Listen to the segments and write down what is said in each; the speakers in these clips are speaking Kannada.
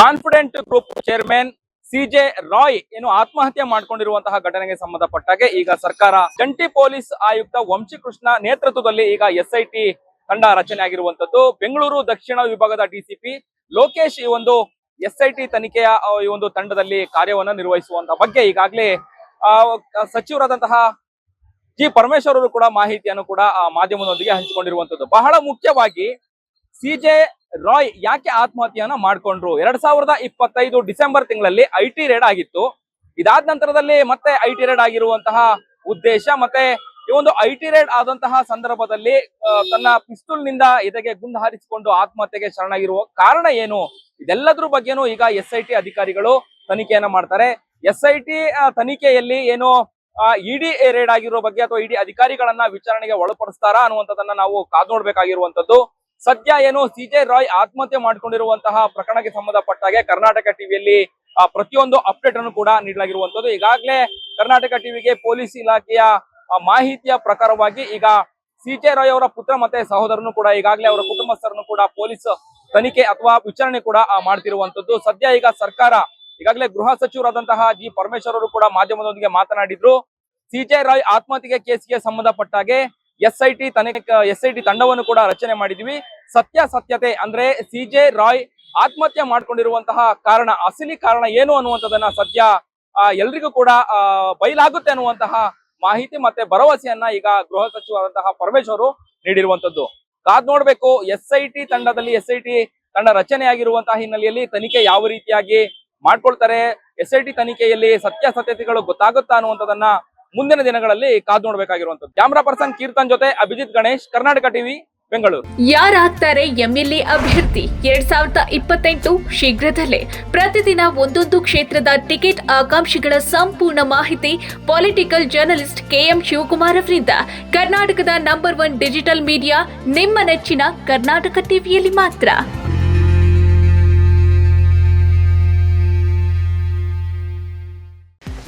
Confident Group chairman CJ Roy ಏನು ಆತ್ಮಹತ್ಯೆ ಮಾಡಿಕೊಂಡಿರುವಂತಹ ಘಟನೆಗೆ ಸಂಬಂಧಪಟ್ಟಾಗೆ ಈಗ ಸರ್ಕಾರ ಜಂಟಿ ಪೊಲೀಸ್ ಆಯುಕ್ತ ವಂಶಿಕೃಷ್ಣ ನೇತೃತ್ವದಲ್ಲಿ ಈಗ ಎಸ್ಐಟಿ ತಂಡ ರಚನೆ ಆಗಿರುವಂತದ್ದು. ಬೆಂಗಳೂರು ದಕ್ಷಿಣ ವಿಭಾಗದ ಡಿಸಿಪಿ ಲೋಕೇಶ್ ಈ ಒಂದು ಎಸ್ಐಟಿ ತನಿಖೆಯ ಈ ಒಂದು ತಂಡದಲ್ಲಿ ಕಾರ್ಯವನ್ನು ನಿರ್ವಹಿಸುವಂತಹ ಬಗ್ಗೆ ಈಗಾಗಲೇ ಸಚಿವರಾದಂತಹ ಜಿ ಪರಮೇಶ್ವರ್ ಅವರು ಕೂಡ ಮಾಹಿತಿಯನ್ನು ಕೂಡ ಮಾಧ್ಯಮದೊಂದಿಗೆ ಹಂಚಿಕೊಂಡಿರುವಂತದ್ದು. ಬಹಳ ಮುಖ್ಯವಾಗಿ ಸಿಜೆ ರಾಯ್ ಯಾಕೆ ಆತ್ಮಹತ್ಯೆಯನ್ನ ಮಾಡ್ಕೊಂಡ್ರು? 2025 ಡಿಸೆಂಬರ್ ತಿಂಗಳಲ್ಲಿ ಐಟಿ ರೇಡ್ ಆಗಿತ್ತು. ಇದಾದ ನಂತರದಲ್ಲಿ ಮತ್ತೆ ಐಟಿ ರೇಡ್ ಆಗಿರುವಂತಹ ಉದ್ದೇಶ ಮತ್ತೆ ಈ ಒಂದು ಐಟಿ ರೇಡ್ ಆದಂತಹ ಸಂದರ್ಭದಲ್ಲಿ ತನ್ನ ಪಿಸ್ತೂಲ್ ನಿಂದ ಎದೆಗೆ ಗುಂಡು ಹಾರಿಸಿಕೊಂಡು ಆತ್ಮಹತ್ಯೆಗೆ ಶರಣಾಗಿರುವ ಕಾರಣ ಏನು? ಇದೆಲ್ಲದ್ರ ಬಗ್ಗೆನೂ ಈಗ ಎಸ್ಐಟಿ ಅಧಿಕಾರಿಗಳು ತನಿಖೆಯನ್ನ ಮಾಡ್ತಾರೆ. ಎಸ್ಐಟಿ ತನಿಖೆಯಲ್ಲಿ ಏನು ಇಡಿ ರೇಡ್ ಆಗಿರೋ ಬಗ್ಗೆ ಅಥವಾ ಇಡಿ ಅಧಿಕಾರಿಗಳನ್ನ ವಿಚಾರಣೆಗೆ ಒಳಪಡಿಸ್ತಾರಾ ಅನ್ನುವಂಥದ್ದನ್ನ ನಾವು ಕಾದು ನೋಡ್ಬೇಕಾಗಿರುವಂತದ್ದು. ಸದ್ಯ ಏನು ಸಿಜೆ ರಾಯ್ ಆತ್ಮಹತ್ಯೆ ಮಾಡ್ಕೊಂಡಿರುವಂತಹ ಪ್ರಕರಣಕ್ಕೆ ಸಂಬಂಧಪಟ್ಟಾಗೆ ಕರ್ನಾಟಕ ಟಿವಿಯಲ್ಲಿ ಪ್ರತಿಯೊಂದು ಅಪ್ಡೇಟ್ ಅನ್ನು ಕೂಡ ನೀಡಲಾಗಿರುವಂತದ್ದು. ಈಗಾಗಲೇ ಕರ್ನಾಟಕ ಟಿವಿಗೆ ಪೊಲೀಸ್ ಇಲಾಖೆಯ ಮಾಹಿತಿಯ ಪ್ರಕಾರವಾಗಿ ಈಗ ಸಿಜೆ ರಾಯ್ ಅವರ ಪುತ್ರ ಮತ್ತೆ ಸಹೋದರನು ಕೂಡ ಈಗಾಗಲೇ ಅವರ ಕುಟುಂಬಸ್ಥರನ್ನು ಕೂಡ ಪೊಲೀಸ್ ತನಿಖೆ ಅಥವಾ ವಿಚಾರಣೆ ಕೂಡ ಮಾಡ್ತಿರುವಂತದ್ದು. ಸದ್ಯ ಈಗ ಸರ್ಕಾರ ಈಗಾಗಲೇ ಗೃಹ ಸಚಿವರಾದಂತಹ ಜಿ ಪರಮೇಶ್ವರ್ ಅವರು ಕೂಡ ಮಾಧ್ಯಮದೊಂದಿಗೆ ಮಾತನಾಡಿದ್ರು. ಸಿಜೆ ರಾಯ್ ಆತ್ಮಹತ್ಯೆ ಕೇಸ್ಗೆ ಸಂಬಂಧಪಟ್ಟಾಗೆ ಎಸ್ಐಟಿ ತಂಡವನ್ನು ಕೂಡ ರಚನೆ ಮಾಡಿದ್ವಿ. ಸತ್ಯತೆ ಅಂದ್ರೆ ಸಿಜೆ ರಾಯ್ ಆತ್ಮಹತ್ಯೆ ಮಾಡ್ಕೊಂಡಿರುವಂತಹ ಕಾರಣ, ಅಸಲಿ ಕಾರಣ ಏನು ಅನ್ನುವಂಥದ್ದನ್ನ ಸದ್ಯ ಎಲ್ರಿಗೂ ಕೂಡ ಬಯಲಾಗುತ್ತೆ ಅನ್ನುವಂತಹ ಮಾಹಿತಿ ಮತ್ತೆ ಭರವಸೆಯನ್ನ ಈಗ ಗೃಹ ಸಚಿವರಾದಂತಹ ಪರಮೇಶ್ವರ್ ನೀಡಿರುವಂತದ್ದು. ಕಾದ್ ನೋಡ್ಬೇಕು ಎಸ್ಐಟಿ ತಂಡ ರಚನೆ ಆಗಿರುವಂತಹ ಹಿನ್ನೆಲೆಯಲ್ಲಿ ತನಿಖೆ ಯಾವ ರೀತಿಯಾಗಿ ಮಾಡ್ಕೊಳ್ತಾರೆ, ಎಸ್ಐಟಿ ತನಿಖೆಯಲ್ಲಿ ಸತ್ಯತೆಗಳು ಗೊತ್ತಾಗುತ್ತಾ ಅನ್ನುವಂಥದ್ದನ್ನ ಮುಂದಿನ ದಿನಗಳಲ್ಲಿ ಕಾದು ನೋಡ್ಬೇಕಾಗಿರುವಂತದ್ದು. ಕ್ಯಾಮರಾ ಪರ್ಸನ್ ಕೀರ್ತನ್ ಜೊತೆ ಅಭಿಜಿತ್ ಗಣೇಶ್, ಕರ್ನಾಟಕ ಟಿವಿ, ಬೆಂಗಳೂರು. ಯಾರಾಗ್ತಾರೆ ಎಂಎಲ್ಎ ಅಭ್ಯರ್ಥಿ 2028 ಶೀಘ್ರದಲ್ಲೇ. ಪ್ರತಿದಿನ ಒಂದೊಂದು ಕ್ಷೇತ್ರದ ಟಿಕೆಟ್ ಆಕಾಂಕ್ಷಿಗಳ ಸಂಪೂರ್ಣ ಮಾಹಿತಿ ಪೊಲಿಟಿಕಲ್ ಜರ್ನಲಿಸ್ಟ್ ಕೆಎಂ ಶಿವಕುಮಾರ್ ಅವರಿಂದ. ಕರ್ನಾಟಕದ ನಂಬರ್ 1 ಡಿಜಿಟಲ್ ಮೀಡಿಯಾ ನಿಮ್ಮ ನೆಚ್ಚಿನ ಕರ್ನಾಟಕ ಟಿವಿಯಲ್ಲಿ ಮಾತ್ರ.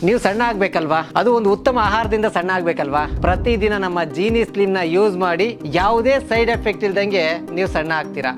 ನೀವು ಸಣ್ಣ ಆಗ್ಬೇಕಲ್ವಾ? ಅದು ಒಂದು ಉತ್ತಮ ಆಹಾರದಿಂದ ಸಣ್ಣ ಆಗ್ಬೇಕಲ್ವಾ? ಪ್ರತಿದಿನ ನಮ್ಮ ಜೀನಿ ಸ್ಲಿಮ್ನ ಯೂಸ್ ಮಾಡಿ ಯಾವುದೇ ಸೈಡ್ ಎಫೆಕ್ಟ್ ಇಲ್ದಂಗೆ ನೀವು ಸಣ್ಣ ಆಗ್ತೀರಾ.